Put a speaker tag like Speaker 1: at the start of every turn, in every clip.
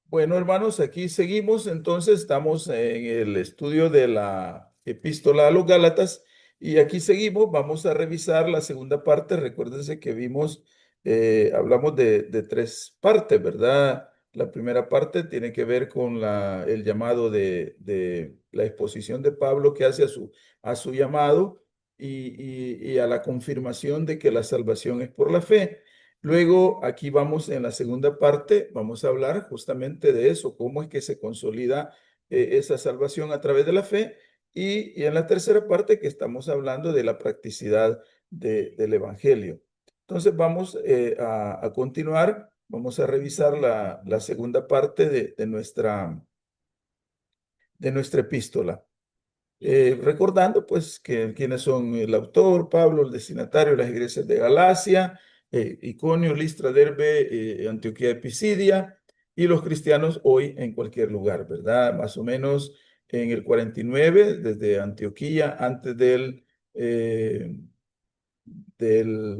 Speaker 1: Bueno, hermanos, aquí seguimos. Entonces, estamos en el estudio de la epístola a los Gálatas y aquí seguimos. Vamos a revisar la segunda parte. Recuérdense que vimos, hablamos de tres partes, ¿verdad? La primera parte tiene que ver con el llamado de la exposición de Pablo que hace a su llamado y a la confirmación de que la salvación es por la fe. Luego, aquí vamos en la segunda parte, vamos a hablar justamente de eso, cómo es que se consolida esa salvación a través de la fe. Y en la tercera parte que estamos hablando de la practicidad del Evangelio. Entonces vamos a continuar, vamos a revisar la segunda parte de nuestra epístola. Recordando pues que quiénes son el autor, Pablo, el destinatario, las iglesias de Galacia, Iconio, Listra, Derbe, Antioquía de Pisidia y los cristianos hoy en cualquier lugar, ¿verdad? Más o menos en el 49, desde Antioquía, antes del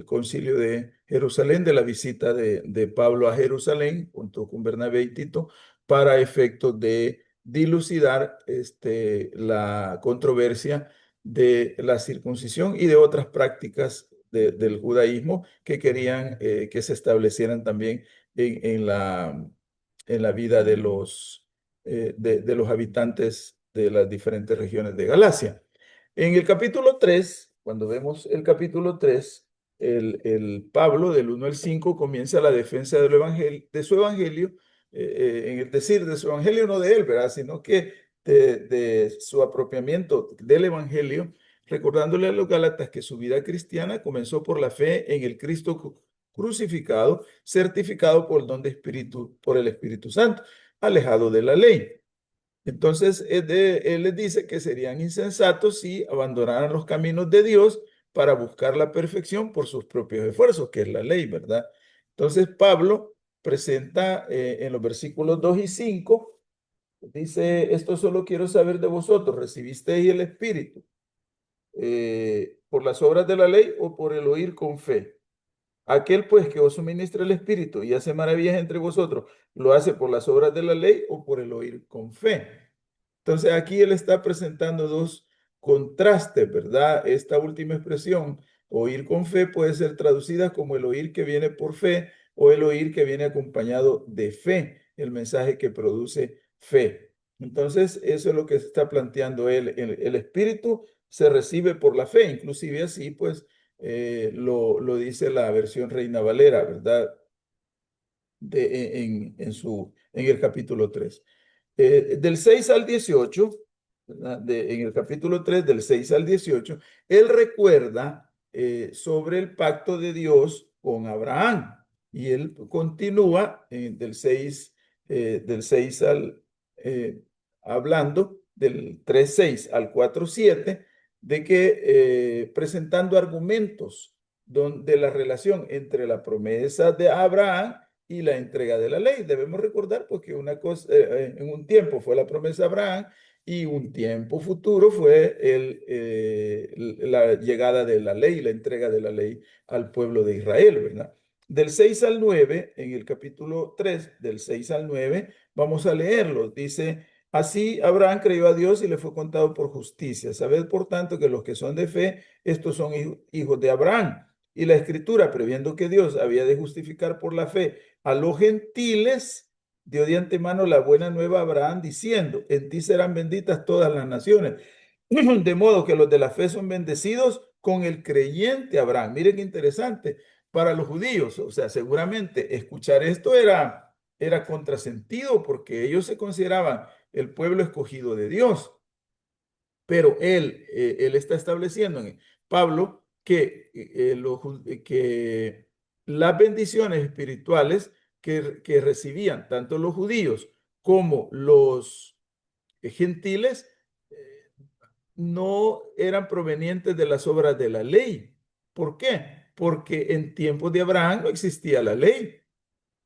Speaker 1: concilio de Jerusalén, de la visita de Pablo a Jerusalén, junto con Bernabé y Tito, para efectos de dilucidar la controversia de la circuncisión y de otras prácticas del judaísmo que querían que se establecieran también en la vida de los habitantes de las diferentes regiones de Galacia. En el capítulo 3, cuando vemos el capítulo 3, el Pablo del 1 al 5 comienza la defensa del evangelio, de su evangelio, en el decir de su evangelio, no de él, ¿verdad? Sino que de su apropiamiento del evangelio, recordándole a los Gálatas que su vida cristiana comenzó por la fe en el Cristo crucificado, certificado por el don de Espíritu, por el Espíritu Santo, alejado de la ley. Entonces, él les dice que serían insensatos si abandonaran los caminos de Dios para buscar la perfección por sus propios esfuerzos, que es la ley, ¿verdad? Entonces, Pablo presenta en los versículos 2 y 5, dice, esto solo quiero saber de vosotros, ¿recibisteis el Espíritu por las obras de la ley o por el oír con fe? Aquel pues que os suministra el Espíritu y hace maravillas entre vosotros, ¿lo hace por las obras de la ley o por el oír con fe? Entonces aquí él está presentando dos contrastes, ¿verdad? Esta última expresión, oír con fe, puede ser traducida como el oír que viene por fe o el oír que viene acompañado de fe, el mensaje que produce fe. Entonces eso es lo que se está planteando él. El Espíritu se recibe por la fe, inclusive así pues lo dice la versión Reina Valera, ¿verdad? En el capítulo 3. Del 6 al 18, ¿verdad? En el capítulo 3, del 6 al 18, él recuerda sobre el pacto de Dios con Abraham. Y él continúa del 6 hablando del 3:6 al 4:7, de que presentando argumentos de la relación entre la promesa de Abraham y la entrega de la ley. Debemos recordar porque una cosa, en un tiempo fue la promesa de Abraham y un tiempo futuro fue la llegada de la ley, la entrega de la ley al pueblo de Israel, ¿verdad? Del 6 al 9, en el capítulo 3, del 6 al 9, vamos a leerlo. Dice, así Abraham creyó a Dios y le fue contado por justicia. Sabed, por tanto, que los que son de fe, estos son hijos de Abraham. Y la escritura, previendo que Dios había de justificar por la fe a los gentiles, dio de antemano la buena nueva a Abraham diciendo, en ti serán benditas todas las naciones. De modo que los de la fe son bendecidos con el creyente Abraham. Miren qué interesante para los judíos. O sea, seguramente escuchar esto era contrasentido porque ellos se consideraban el pueblo escogido de Dios. Pero él está estableciendo en Pablo que las bendiciones espirituales que recibían tanto los judíos como los gentiles eh, no eran provenientes de las obras de la ley. ¿Por qué? Porque en tiempos de Abraham no existía la ley,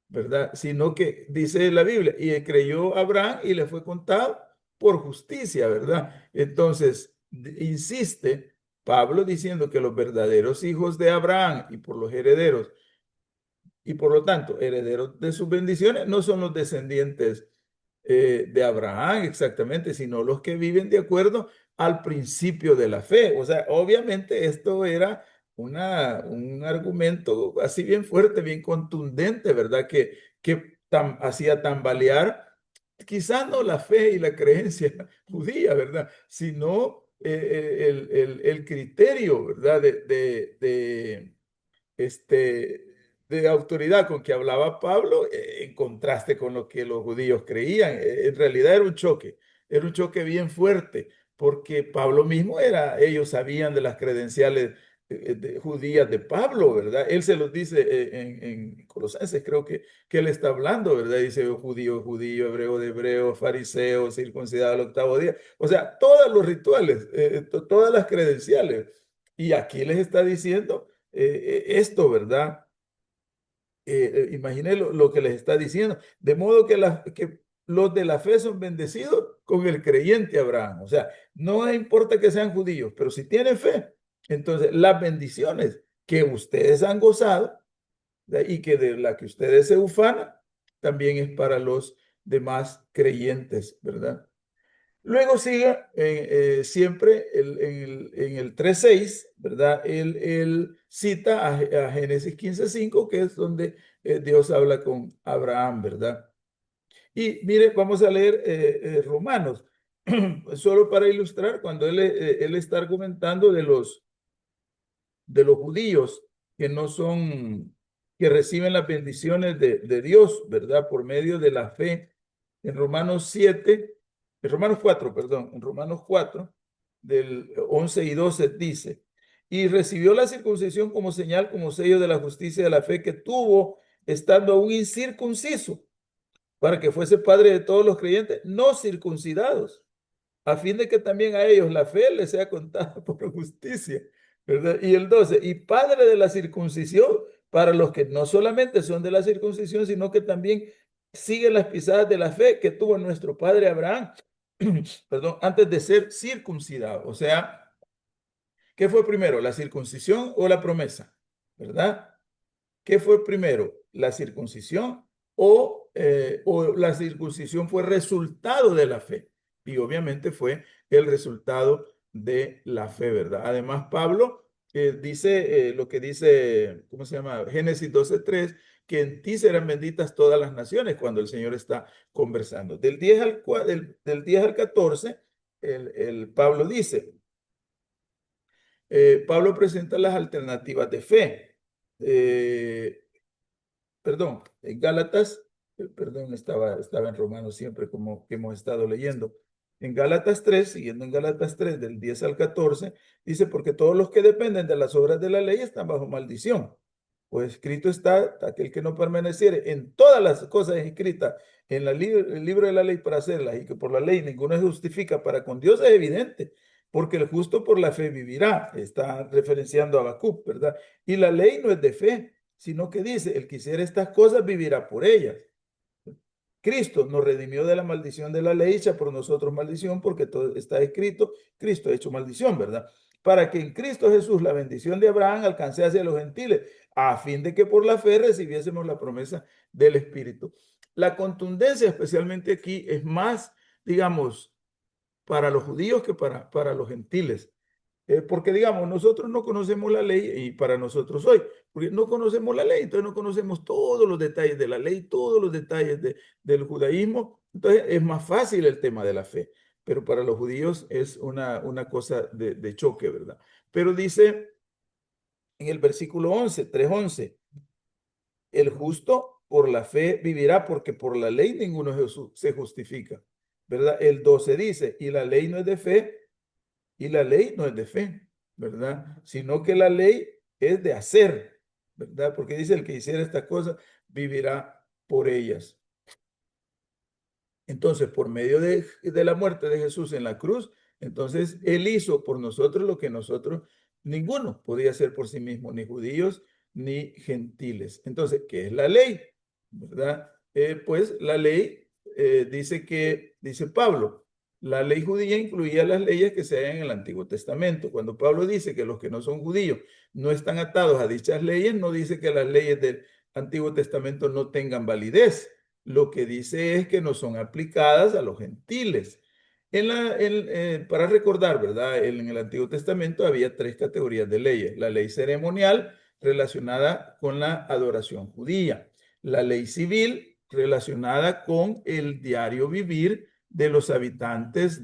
Speaker 1: ¿verdad? Sino que dice la Biblia, y creyó Abraham y le fue contado por justicia, ¿verdad? Entonces, insiste Pablo diciendo que los verdaderos hijos de Abraham y por los herederos y por lo tanto herederos de sus bendiciones no son los descendientes de Abraham exactamente, sino los que viven de acuerdo al principio de la fe. O sea, obviamente esto era un argumento así bien fuerte, bien contundente, ¿verdad? Que hacía tambalear quizás no la fe y la creencia judía, ¿verdad? Sino el criterio, ¿verdad? Este, de autoridad con que hablaba Pablo, en contraste con lo que los judíos creían. En realidad era un choque bien fuerte, porque Pablo mismo ellos sabían de las credenciales judías de Pablo, ¿verdad? Él se los dice en Colosenses, creo que él está hablando, ¿verdad? Dice judío, judío, hebreo de hebreo, fariseo, circuncidado al octavo día. O sea, todos los rituales, todas las credenciales. Y aquí les está diciendo esto, ¿verdad? Imagine lo que les está diciendo. De modo que los de la fe son bendecidos con el creyente Abraham. O sea, no importa que sean judíos, pero si tienen fe, entonces las bendiciones que ustedes han gozado y que de la que ustedes se ufanan, también es para los demás creyentes, ¿verdad? Luego sigue siempre en el 3:6, ¿verdad? Él cita a Génesis 15:5, que es donde Dios habla con Abraham, ¿verdad? Y mire, vamos a leer Romanos, solo para ilustrar, cuando él está argumentando de los judíos que no son, que reciben las bendiciones de Dios, ¿verdad? Por medio de la fe. En Romanos 7, en Romanos 4, perdón, en Romanos 4, del 11 y 12 dice, y recibió la circuncisión como señal, como sello de la justicia de la fe que tuvo, estando aún incircunciso, para que fuese padre de todos los creyentes no circuncidados, a fin de que también a ellos la fe les sea contada por justicia, ¿verdad? Y el 12, y padre de la circuncisión para los que no solamente son de la circuncisión, sino que también siguen las pisadas de la fe que tuvo nuestro padre Abraham, perdón, antes de ser circuncidado. O sea, ¿qué fue primero, la circuncisión o la promesa? ¿Verdad? ¿Qué fue primero, la circuncisión o la circuncisión fue resultado de la fe? Y obviamente fue el resultado de la fe, ¿verdad? Además, Pablo dice lo que dice, ¿cómo se llama? Génesis 12:3, que en ti serán benditas todas las naciones cuando el Señor está conversando. Del 10 al 14, Pablo dice, Pablo presenta las alternativas de fe. Perdón, en Gálatas, perdón, estaba en Romanos siempre como que hemos estado leyendo. En Gálatas 3, siguiendo en Gálatas 3, del 10 al 14, dice, porque todos los que dependen de las obras de la ley están bajo maldición. Pues escrito está, aquel que no permaneciere en todas las cosas escritas en el libro de la ley para hacerlas, y que por la ley ninguno se justifica para con Dios, es evidente, porque el justo por la fe vivirá. Está referenciando a Habacuc, ¿verdad? Y la ley no es de fe, sino que dice, el que hiciera estas cosas vivirá por ellas. Cristo nos redimió de la maldición de la ley, hecha por nosotros maldición, porque todo está escrito, Cristo ha hecho maldición, ¿verdad? Para que en Cristo Jesús la bendición de Abraham alcance hacia los gentiles, a fin de que por la fe recibiésemos la promesa del Espíritu. La contundencia, especialmente aquí, es más, digamos, para los judíos que para los gentiles. Porque digamos, nosotros no conocemos la ley y para nosotros hoy, porque no conocemos la ley, entonces no conocemos todos los detalles de la ley, todos los detalles del judaísmo, entonces es más fácil el tema de la fe, pero para los judíos es una cosa de choque, ¿verdad? Pero dice en el versículo 11, 3:11, el justo por la fe vivirá, porque por la ley ninguno se justifica, ¿verdad? El 12 dice, y la ley no es de fe, y la ley no es de fe, ¿verdad? Sino que la ley es de hacer, ¿verdad? Porque dice, el que hiciera estas cosas vivirá por ellas. Entonces, por medio de la muerte de Jesús en la cruz, entonces Él hizo por nosotros lo que nosotros, ninguno podía hacer por sí mismo, ni judíos ni gentiles. Entonces, ¿qué es la ley? ¿Verdad? Pues la ley dice Pablo, la ley judía incluía las leyes que se hallan en el Antiguo Testamento. Cuando Pablo dice que los que no son judíos no están atados a dichas leyes, no dice que las leyes del Antiguo Testamento no tengan validez. Lo que dice es que no son aplicadas a los gentiles. Para recordar, ¿verdad? En el Antiguo Testamento había tres categorías de leyes. La ley ceremonial relacionada con la adoración judía. La ley civil relacionada con el diario vivir de los habitantes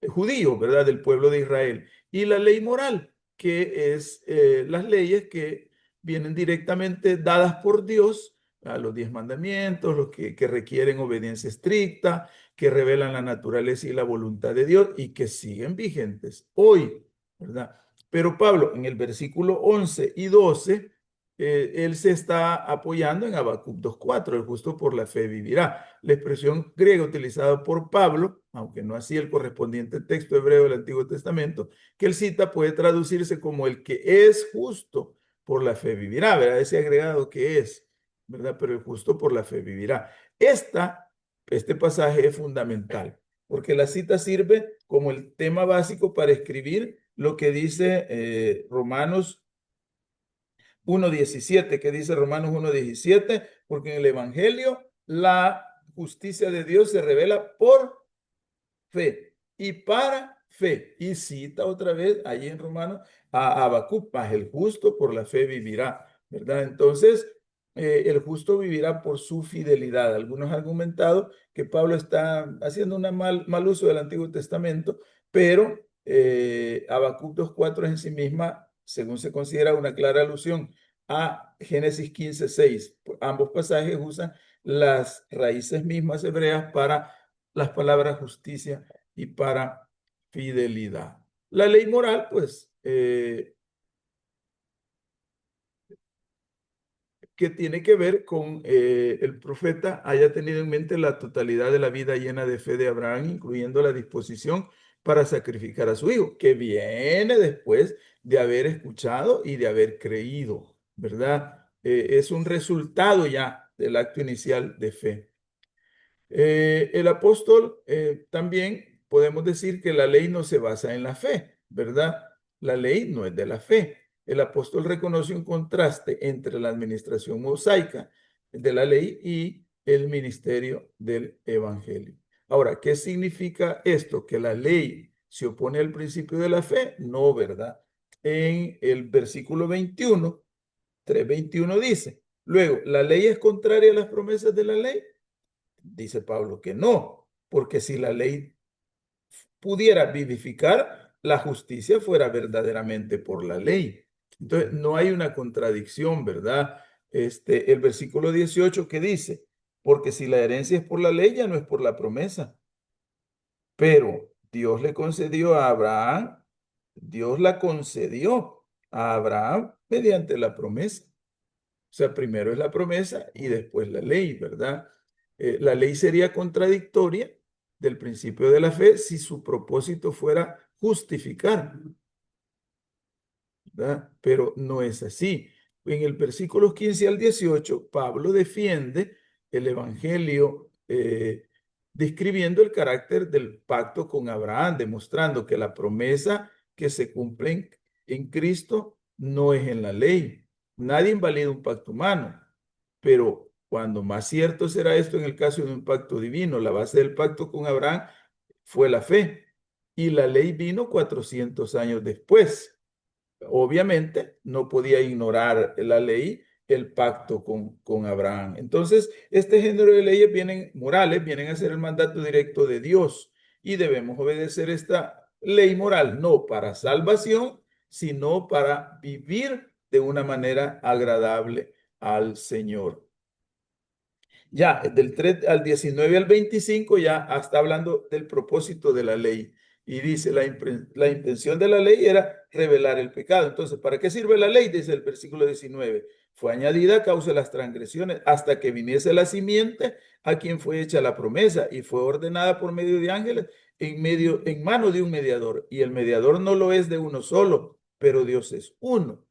Speaker 1: judíos, ¿verdad? Del pueblo de Israel. Y la ley moral, que es las leyes que vienen directamente dadas por Dios, a los 10 mandamientos, los que requieren obediencia estricta, que revelan la naturaleza y la voluntad de Dios y que siguen vigentes hoy, ¿verdad? Pero Pablo, en el versículo 11 y 12, él se está apoyando en Habacuc 2:4, el justo por la fe vivirá. La expresión griega utilizada por Pablo, aunque no así el correspondiente texto hebreo del Antiguo Testamento, que él cita puede traducirse como el que es justo por la fe vivirá, ¿verdad? Ese agregado que es, ¿verdad? Pero el justo por la fe vivirá. Este pasaje es fundamental, porque la cita sirve como el tema básico para escribir lo que dice Romanos 1:17, que dice Romanos 1:17, porque en el Evangelio la justicia de Dios se revela por fe y para fe. Y cita otra vez allí en Romanos a Habacuc, más el justo por la fe vivirá, ¿verdad? Entonces, el justo vivirá por su fidelidad. Algunos han argumentado que Pablo está haciendo un mal uso del Antiguo Testamento, pero Habacuc 2:4 es en sí misma, según se considera, una clara alusión a Génesis 15:6. Ambos pasajes usan las raíces mismas hebreas para las palabras justicia y para fidelidad. La ley moral, pues, que tiene que ver con el profeta haya tenido en mente la totalidad de la vida llena de fe de Abraham, incluyendo la disposición para sacrificar a su hijo, que viene después de haber escuchado y de haber creído, ¿verdad? Es un resultado ya del acto inicial de fe. El apóstol también podemos decir que la ley no se basa en la fe, ¿verdad? La ley no es de la fe. El apóstol reconoce un contraste entre la administración mosaica de la ley y el ministerio del evangelio. Ahora, ¿qué significa esto? ¿Que la ley se opone al principio de la fe? No, ¿verdad? En el versículo 21, 3:21 dice, luego, ¿la ley es contraria a las promesas de la ley? Dice Pablo que no, porque si la ley pudiera vivificar, la justicia fuera verdaderamente por la ley. Entonces, no hay una contradicción, ¿verdad? El versículo 18 que dice, porque si la herencia es por la ley, ya no es por la promesa, pero Dios le concedió a Abraham, Dios la concedió a Abraham mediante la promesa. O sea, primero es la promesa y después la ley, ¿verdad? La ley sería contradictoria del principio de la fe si su propósito fuera justificar, ¿verdad? Pero no es así. En el versículo 15 al 18, Pablo defiende el evangelio describiendo el carácter del pacto con Abraham, demostrando que la promesa que se cumple en Cristo no es en la ley. Nadie invalida un pacto humano, pero cuando más cierto será esto en el caso de un pacto divino. La base del pacto con Abraham fue la fe y la ley vino 400 años después. Obviamente no podía ignorar la ley, el pacto con Abraham. Entonces, este género de leyes vienen morales, vienen a ser el mandato directo de Dios y debemos obedecer esta ley moral, no para salvación, sino para vivir de una manera agradable al Señor. Ya, del 3 al 19 al 25 ya está hablando del propósito de la ley. Y dice, la intención de la ley era revelar el pecado. Entonces, ¿para qué sirve la ley? Dice el versículo 19. Fue añadida a causa de las transgresiones hasta que viniese la simiente a quien fue hecha la promesa y fue ordenada por medio de ángeles en mano de un mediador. Y el mediador no lo es de uno solo, pero Dios es uno.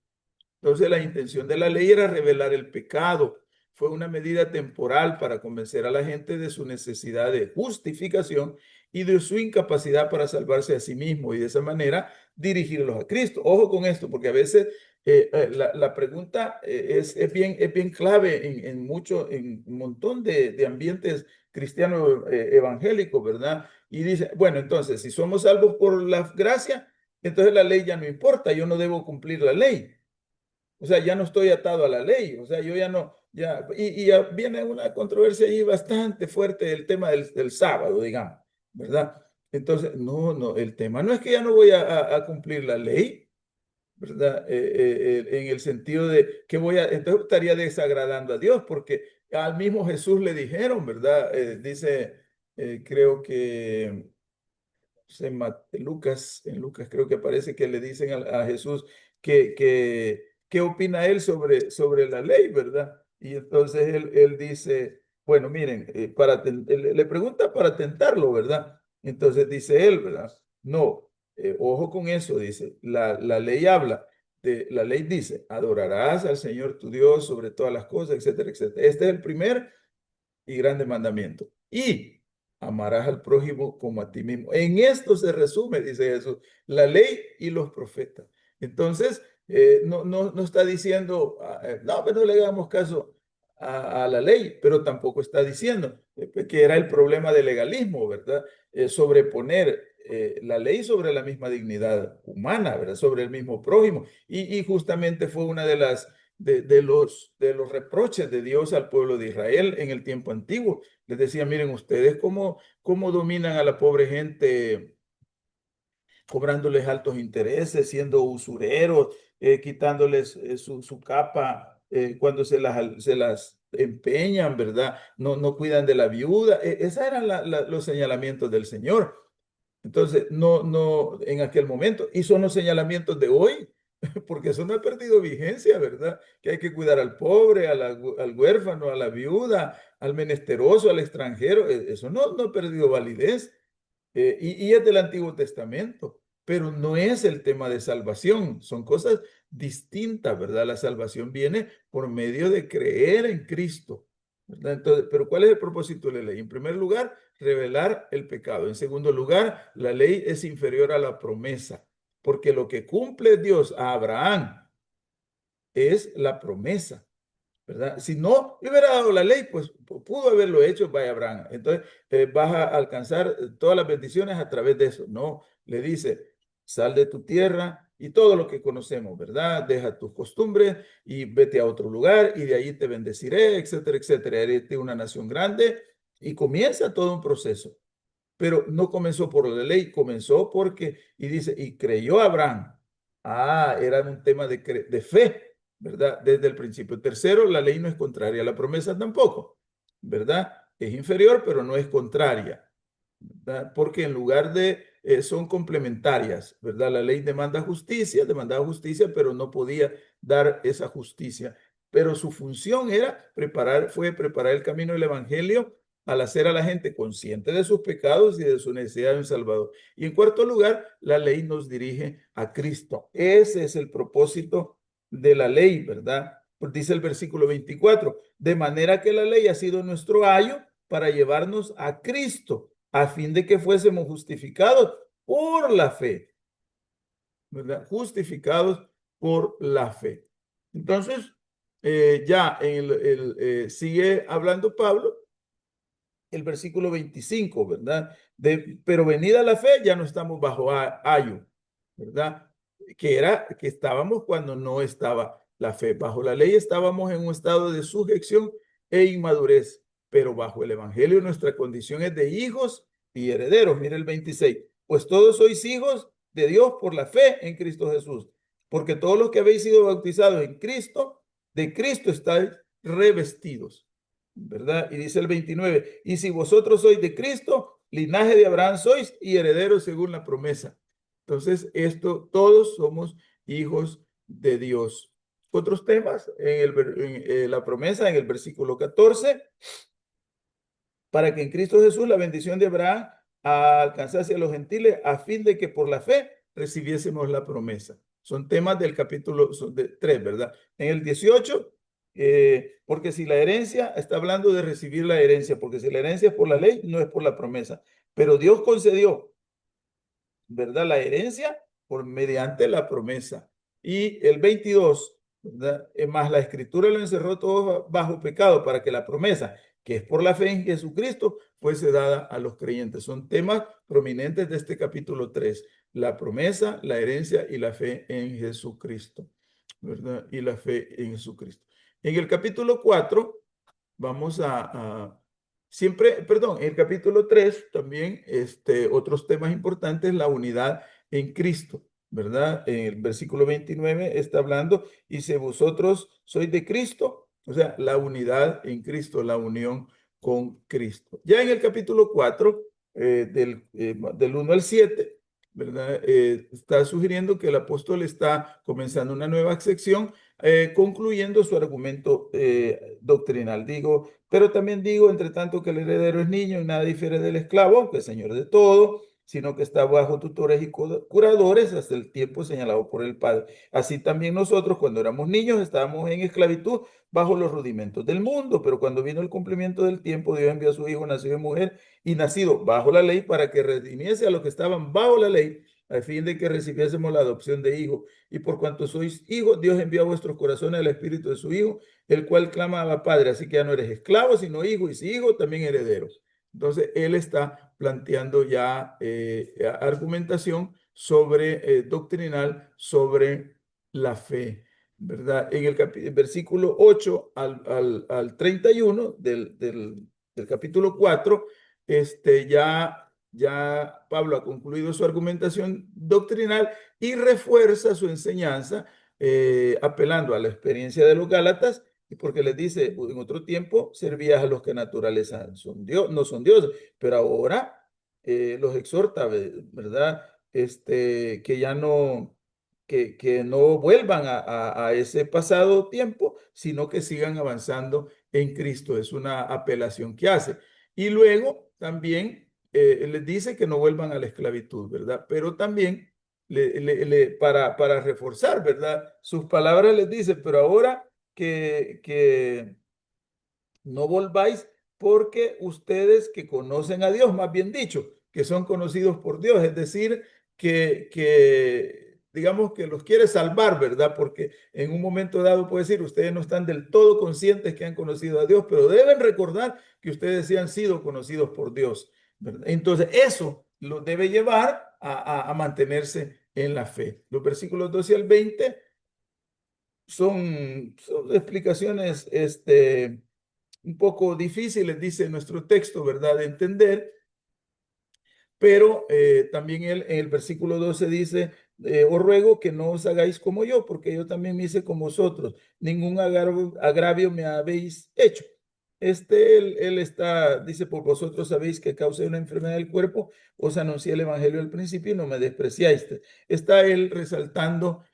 Speaker 1: Entonces la intención de la ley era revelar el pecado. Fue una medida temporal para convencer a la gente de su necesidad de justificación y de su incapacidad para salvarse a sí mismo y de esa manera dirigirlos a Cristo. Ojo con esto, porque a veces La pregunta es bien clave en un montón de ambientes cristianos evangélicos, ¿verdad? Y dice, bueno, entonces, si somos salvos por la gracia, entonces la ley ya no importa, yo no debo cumplir la ley. O sea, ya no estoy atado a la ley, o sea, yo ya no, y ya viene una controversia ahí bastante fuerte el tema del sábado, digamos, ¿verdad? Entonces, no, el tema no es que ya no voy a cumplir la ley, ¿verdad? En el sentido de que entonces estaría desagradando a Dios, porque al mismo Jesús le dijeron, ¿verdad? Dice, creo que en Lucas creo que aparece que le dicen a Jesús qué opina él sobre la ley, ¿verdad? Y entonces él dice, bueno, miren, le pregunta para tentarlo, ¿verdad? Entonces dice él, ¿verdad? No, ojo con eso, dice, la ley habla. La ley dice, adorarás al Señor tu Dios sobre todas las cosas, etcétera, etcétera. Este es el primer y grande mandamiento. Y amarás al prójimo como a ti mismo. En esto se resume, dice Jesús, la ley y los profetas. Entonces, no está diciendo, no, pero no le hagamos caso a la ley, pero tampoco está diciendo que era el problema del legalismo, ¿verdad? Sobreponer la ley sobre la misma dignidad humana, ¿verdad? Sobre el mismo prójimo. Y justamente fue una de los reproches de Dios al pueblo de Israel en el tiempo antiguo. Les decía, miren ustedes cómo dominan a la pobre gente cobrándoles altos intereses, siendo usureros, quitándoles su capa cuando se las empeñan, ¿verdad? No cuidan de la viuda. Esos eran los señalamientos del Señor. Entonces, no, en aquel momento, y son los señalamientos de hoy, porque eso no ha perdido vigencia, ¿verdad? Que hay que cuidar al pobre, al huérfano, a la viuda, al menesteroso, al extranjero, eso no ha perdido validez. Y es del Antiguo Testamento, pero no es el tema de salvación, son cosas distintas, ¿verdad? La salvación viene por medio de creer en Cristo, ¿verdad? Entonces, pero ¿cuál es el propósito de la ley? En primer lugar, revelar el pecado. En segundo lugar, la ley es inferior a la promesa, porque lo que cumple Dios a Abraham es la promesa. ¿Verdad? Si no le hubiera dado la ley, pues pudo haberlo hecho, vaya Abraham. Entonces vas a alcanzar todas las bendiciones a través de eso. No, le dice, sal de tu tierra y todo lo que conocemos, ¿verdad? Deja tus costumbres y vete a otro lugar y de ahí te bendeciré, etcétera, etcétera. Eres una nación grande y comienza todo un proceso. Pero no comenzó por la ley, comenzó porque, y dice, y creyó Abraham. Era un tema de fe, ¿verdad? Desde el principio. Tercero, la ley no es contraria a la promesa tampoco, ¿verdad? Es inferior, pero no es contraria, ¿verdad? Porque en lugar de, son complementarias, ¿verdad? La ley demandaba justicia, pero no podía dar esa justicia. Pero su función fue preparar el camino del evangelio al hacer a la gente consciente de sus pecados y de su necesidad de un Salvador. Y en cuarto lugar, la ley nos dirige a Cristo. Ese es el propósito de la ley, ¿verdad? Pues dice el versículo 24, de manera que la ley ha sido nuestro ayo para llevarnos a Cristo, a fin de que fuésemos justificados por la fe, ¿verdad? Justificados por la fe. Entonces, ya sigue hablando Pablo el versículo 25, ¿verdad? Pero venida la fe, ya no estamos bajo ayo, ¿verdad? Que estábamos cuando no estaba la fe. Bajo la ley estábamos en un estado de sujeción e inmadurez, pero bajo el evangelio nuestra condición es de hijos y herederos. Mire el 26. Pues todos sois hijos de Dios por la fe en Cristo Jesús, porque todos los que habéis sido bautizados en Cristo, de Cristo estáis revestidos. ¿Verdad? Y dice el 29, y si vosotros sois de Cristo, linaje de Abraham sois y herederos según la promesa. Entonces, todos somos hijos de Dios. Otros temas en la promesa en el versículo 14, para que en Cristo Jesús la bendición de Abraham alcanzase a los gentiles a fin de que por la fe recibiésemos la promesa. Son temas del capítulo 3, ¿verdad? En el 18, porque si la herencia, está hablando de recibir la herencia, porque si la herencia es por la ley, no es por la promesa. Pero Dios concedió, ¿verdad? La herencia mediante la promesa. Y el 22, ¿verdad? Más la escritura lo encerró todo bajo pecado para que la promesa, que es por la fe en Jesucristo, fuese dada a los creyentes. Son temas prominentes de este capítulo 3: la promesa, la herencia y la fe en Jesucristo, ¿verdad? Y la fe en Jesucristo. En el capítulo 4 vamos siempre, perdón, en el capítulo 3 también otros temas importantes, la unidad en Cristo, ¿verdad? En el versículo 29 está hablando, y si vosotros sois de Cristo, o sea, la unidad en Cristo, la unión con Cristo. Ya en el capítulo 4, del 1 al 7, ¿verdad? Está sugiriendo que el apóstol está comenzando una nueva sección, concluyendo su argumento doctrinal. Digo, pero también digo, entre tanto, que el heredero es niño y nada difiere del esclavo, que es señor de todo, sino que está bajo tutores y curadores hasta el tiempo señalado por el Padre. Así también nosotros, cuando éramos niños, estábamos en esclavitud bajo los rudimentos del mundo, pero cuando vino el cumplimiento del tiempo, Dios envió a su Hijo, nacido de mujer y nacido bajo la ley, para que redimiese a los que estaban bajo la ley, a fin de que recibiésemos la adopción de hijo. Y por cuanto sois hijos, Dios envió a vuestros corazones el espíritu de su Hijo, el cual clama a Padre. Así que ya no eres esclavo, sino hijo, y si hijo, también heredero. Entonces, él está planteando ya argumentación sobre, doctrinal, sobre la fe, ¿verdad? En el versículo 8 al 31 del capítulo 4, ya Pablo ha concluido su argumentación doctrinal y refuerza su enseñanza, apelando a la experiencia de los Gálatas, y porque les dice: en otro tiempo servías a los que naturaleza son Dios, no son dioses, pero ahora los exhorta, ¿verdad? Que ya no, que no vuelvan a ese pasado tiempo, sino que sigan avanzando en Cristo. Es una apelación que hace. Y luego también les dice que no vuelvan a la esclavitud, ¿verdad? Pero también para reforzar, ¿verdad? Sus palabras les dice: pero ahora que no volváis, porque ustedes que conocen a Dios, más bien dicho, que son conocidos por Dios, es decir, digamos que los quiere salvar, ¿verdad? Porque en un momento dado puede decir: ustedes no están del todo conscientes que han conocido a Dios, pero deben recordar que ustedes sí han sido conocidos por Dios, ¿verdad? Entonces, eso los debe llevar a mantenerse en la fe. Los versículos 12 al 20 son explicaciones, un poco difíciles, dice nuestro texto, ¿verdad?, de entender, pero también en el versículo 12 dice: os ruego que no os hagáis como yo, porque yo también me hice como vosotros, ningún agravio me habéis hecho. Él dice: por vosotros sabéis que a causa de una enfermedad del cuerpo os anuncié el evangelio al principio y no me despreciaste. Está él resaltando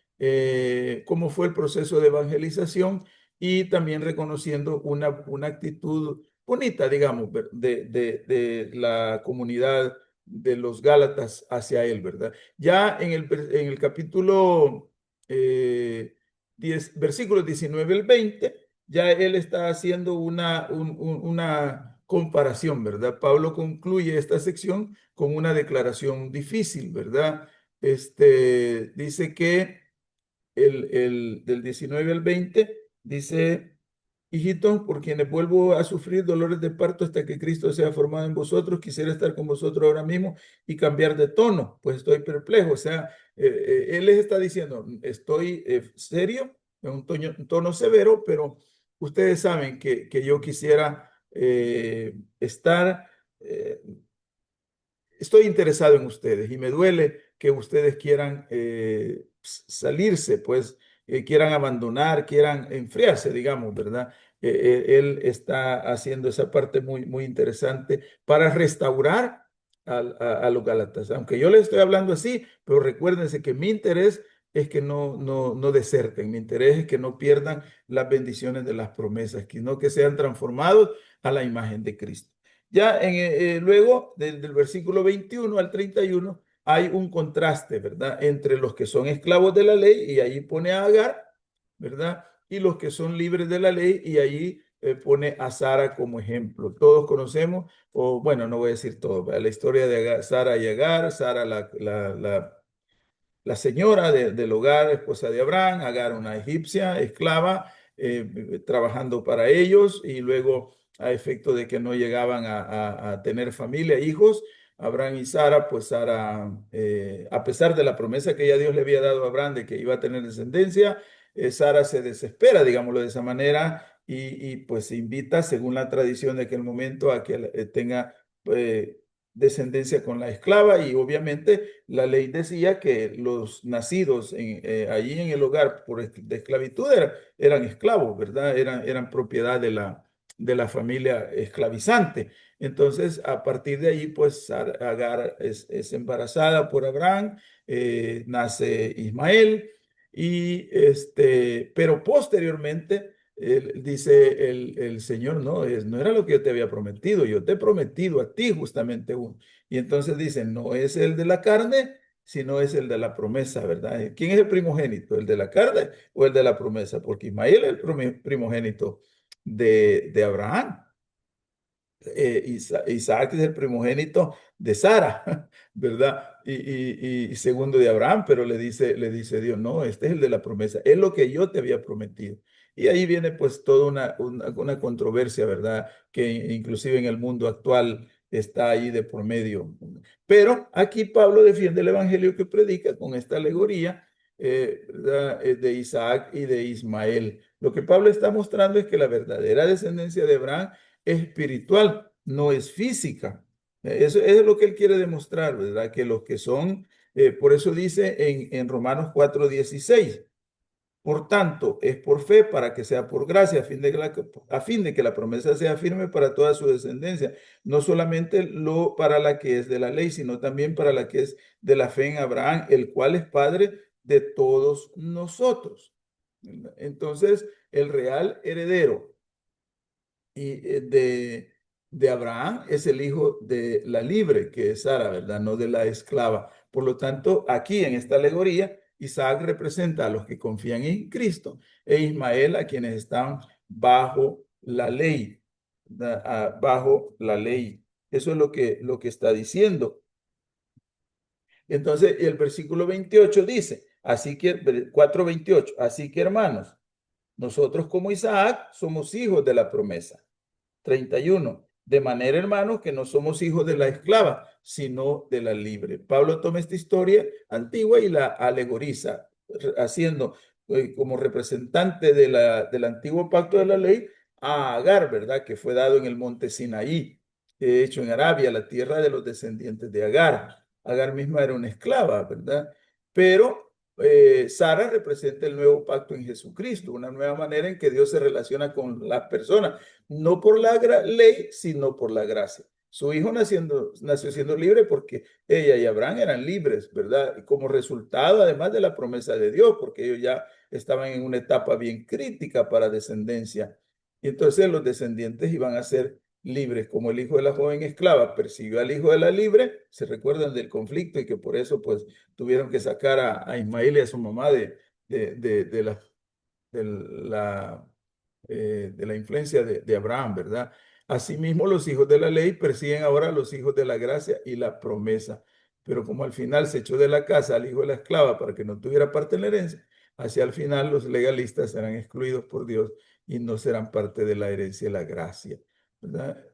Speaker 1: cómo fue el proceso de evangelización, y también reconociendo una actitud bonita, digamos, de la comunidad de los Gálatas hacia él, ¿verdad? Ya en el capítulo 10, versículos 19 al 20, ya él está haciendo una comparación, ¿verdad? Pablo concluye esta sección con una declaración difícil, ¿verdad? Dice que del 19 al 20, dice: hijitos, por quienes vuelvo a sufrir dolores de parto hasta que Cristo sea formado en vosotros, quisiera estar con vosotros ahora mismo y cambiar de tono, pues estoy perplejo. O sea, él les está diciendo: estoy serio, en un tono severo, pero ustedes saben que yo quisiera estar... estoy interesado en ustedes, y me duele que ustedes quieran salirse, pues quieran abandonar, quieran enfriarse, digamos, ¿verdad? Él está haciendo esa parte muy, muy interesante para restaurar a los Gálatas. Aunque yo les estoy hablando así, pero recuérdense que mi interés es que no deserten. Mi interés es que no pierdan las bendiciones de las promesas, sino que sean transformados a la imagen de Cristo. Ya luego del versículo 21 al 31 hay un contraste, ¿verdad? Entre los que son esclavos de la ley, y ahí pone a Agar, ¿verdad? Y los que son libres de la ley, y ahí pone a Sara como ejemplo. Todos conocemos, o bueno, no voy a decir todo, ¿verdad?, la historia de Sara y Agar. Sara, la señora del hogar, esposa de Abraham, Agar, una egipcia, esclava, trabajando para ellos, y luego a efecto de que no llegaban a tener familia, hijos, Abraham y Sara, pues Sara, a pesar de la promesa que ya Dios le había dado a Abraham de que iba a tener descendencia, Sara se desespera, digámoslo de esa manera, pues invita, según la tradición de aquel momento, a que tenga eh, descendencia con la esclava, y obviamente la ley decía que los nacidos allí en el hogar de esclavitud eran esclavos, ¿verdad? Eran propiedad de la familia esclavizante. Entonces, a partir de ahí, pues Agar es embarazada por Abraham, nace Ismael, pero posteriormente dice el Señor, no, no era lo que yo te había prometido, yo te he prometido a ti justamente uno. Y entonces dice, no es el de la carne, sino es el de la promesa, ¿verdad? ¿Quién es el primogénito? ¿El de la carne o el de la promesa? Porque Ismael es el primogénito de Abraham. Isaac es el primogénito de Sara, ¿verdad? Y segundo de Abraham, pero le dice Dios, no, este es el de la promesa, es lo que yo te había prometido. Y ahí viene pues toda una controversia, ¿verdad? Que inclusive en el mundo actual está ahí de por medio. Pero aquí Pablo defiende el evangelio que predica con esta alegoría, ¿verdad? De Isaac y de Ismael. Lo que Pablo está mostrando es que la verdadera descendencia de Abraham es espiritual, no es física. Eso es lo que él quiere demostrar, ¿verdad? Que los que son, por eso dice en Romanos 4:16, por tanto, es por fe para que sea por gracia, a fin de que la promesa sea firme para toda su descendencia, no solamente para la que es de la ley, sino también para la que es de la fe en Abraham, el cual es padre de todos nosotros. Entonces, el real heredero de Abraham es el hijo de la libre, que es Sara, ¿verdad? No de la esclava. Por lo tanto, aquí en esta alegoría, Isaac representa a los que confían en Cristo e Ismael a quienes están bajo la ley, bajo la ley. Eso es lo que está diciendo. Entonces, el versículo 28 dice, así que, 4:28, así que hermanos, nosotros como Isaac somos hijos de la promesa. 31. De manera, hermanos, que no somos hijos de la esclava, sino de la libre. Pablo toma esta historia antigua y la alegoriza, haciendo como representante del antiguo pacto de la ley a Agar, ¿verdad? Que fue dado en el monte Sinaí, hecho en Arabia, la tierra de los descendientes de Agar. Agar misma era una esclava, ¿verdad? Pero Sara representa el nuevo pacto en Jesucristo, una nueva manera en que Dios se relaciona con las personas, no por la ley, sino por la gracia. Su hijo nació siendo libre porque ella y Abraham eran libres, ¿verdad? Y como resultado, además de la promesa de Dios, porque ellos ya estaban en una etapa bien crítica para descendencia. Y entonces los descendientes iban a ser libres, como el hijo de la joven esclava persiguió al hijo de la libre, se recuerdan del conflicto y que por eso pues tuvieron que sacar a Ismael y a su mamá de la, de la influencia de Abraham, ¿verdad? Asimismo, los hijos de la ley persiguen ahora a los hijos de la gracia y la promesa. Pero como al final se echó de la casa al hijo de la esclava para que no tuviera parte en la herencia, hacia el final los legalistas serán excluidos por Dios y no serán parte de la herencia y la gracia, ¿verdad?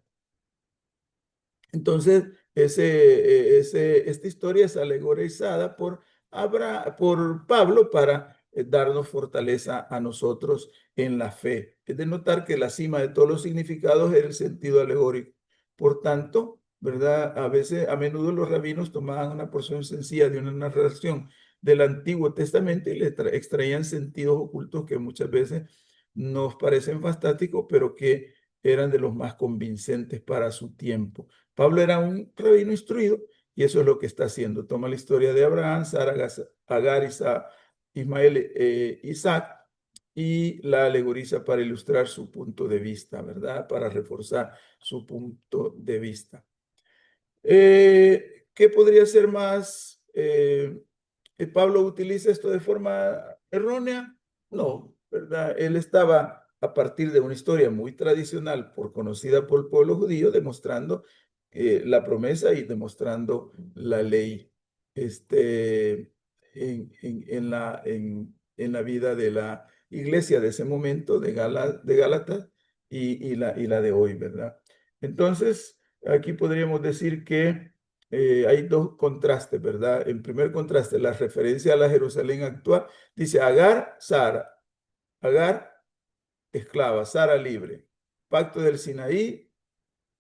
Speaker 1: Entonces, esta historia es alegorizada por Pablo para darnos fortaleza a nosotros en la fe. Es de notar que la cima de todos los significados es el sentido alegórico. Por tanto, ¿verdad? A menudo los rabinos tomaban una porción sencilla de una narración del Antiguo Testamento y le extraían sentidos ocultos que muchas veces nos parecen fantásticos, pero que eran de los más convincentes para su tiempo. Pablo era un rabino instruido y eso es lo que está haciendo. Toma la historia de Abraham, Sara, Agar, Ismael, Isaac y la alegoriza para ilustrar su punto de vista, ¿verdad? Para reforzar su punto de vista. ¿Qué podría ser más? ¿Pablo utiliza esto de forma errónea? No, ¿verdad? Él estaba a partir de una historia muy tradicional, conocida por el pueblo judío, demostrando la promesa y demostrando la ley. Este, en la vida de la iglesia de ese momento, de Gálatas, y la de hoy, ¿verdad? Entonces, aquí podríamos decir que hay dos contrastes, ¿verdad? El primer contraste, la referencia a la Jerusalén actual, dice Agar, Sara, Agar, esclava, Sara libre, pacto del Sinaí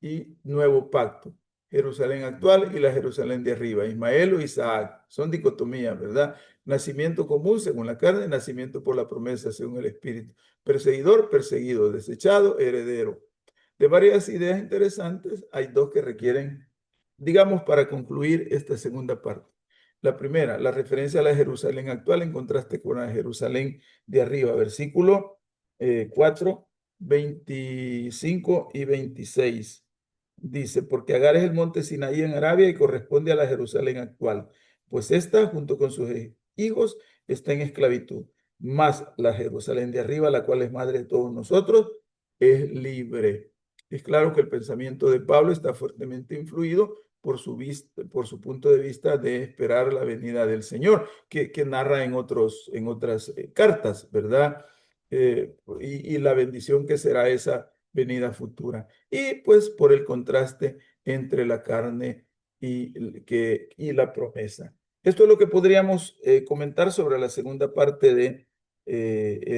Speaker 1: y nuevo pacto. Jerusalén actual y la Jerusalén de arriba. Ismael o Isaac. Son dicotomías, ¿verdad? Nacimiento común según la carne, nacimiento por la promesa según el Espíritu. Perseguidor, perseguido, desechado, heredero. De varias ideas interesantes, hay dos que requieren, digamos, para concluir esta segunda parte. La primera, la referencia a la Jerusalén actual en contraste con la Jerusalén de arriba. Versículo 4, 25 y 26. Dice, porque Agar es el monte Sinaí en Arabia y corresponde a la Jerusalén actual, pues esta, junto con sus hijos, está en esclavitud. Más la Jerusalén de arriba, la cual es madre de todos nosotros, es libre. Es claro que el pensamiento de Pablo está fuertemente influido por su punto de vista de esperar la venida del Señor, que narra en otras cartas, ¿verdad? Y la bendición que será esa venida futura. Y pues por el contraste entre la carne y la promesa. Esto es lo que podríamos comentar sobre la segunda parte de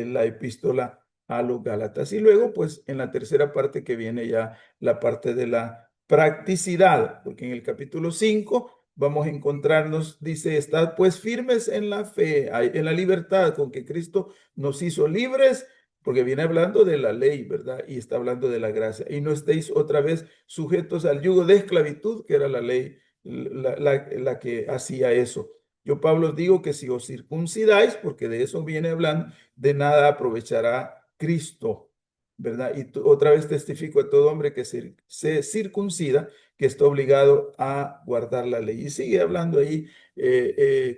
Speaker 1: la epístola a los Gálatas. Y luego, pues en la tercera parte que viene ya la parte de la practicidad, porque en el capítulo 5 vamos a encontrarnos, dice, estad pues firmes en la fe, en la libertad con que Cristo nos hizo libres, porque viene hablando de la ley, ¿verdad? Y está hablando de la gracia. Y no estéis otra vez sujetos al yugo de esclavitud, que era la ley, la que hacía eso. Yo, Pablo, digo que si os circuncidáis, porque de eso viene hablando, de nada aprovechará Cristo, ¿verdad? Y otra vez testifico a todo hombre que se circuncida, que está obligado a guardar la ley. Y sigue hablando ahí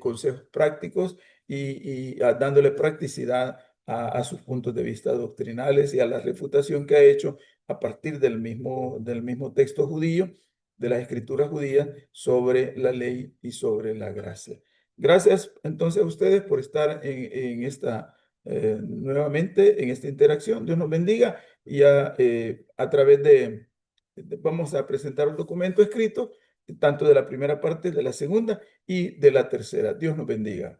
Speaker 1: consejos prácticos y dándole practicidad a sus puntos de vista doctrinales y a la refutación que ha hecho a partir del mismo texto judío, de las escrituras judías, sobre la ley y sobre la gracia. Gracias entonces a ustedes por estar en esta, nuevamente, en esta interacción. Dios nos bendiga y a través vamos a presentar un documento escrito, tanto de la primera parte, de la segunda y de la tercera. Dios nos bendiga.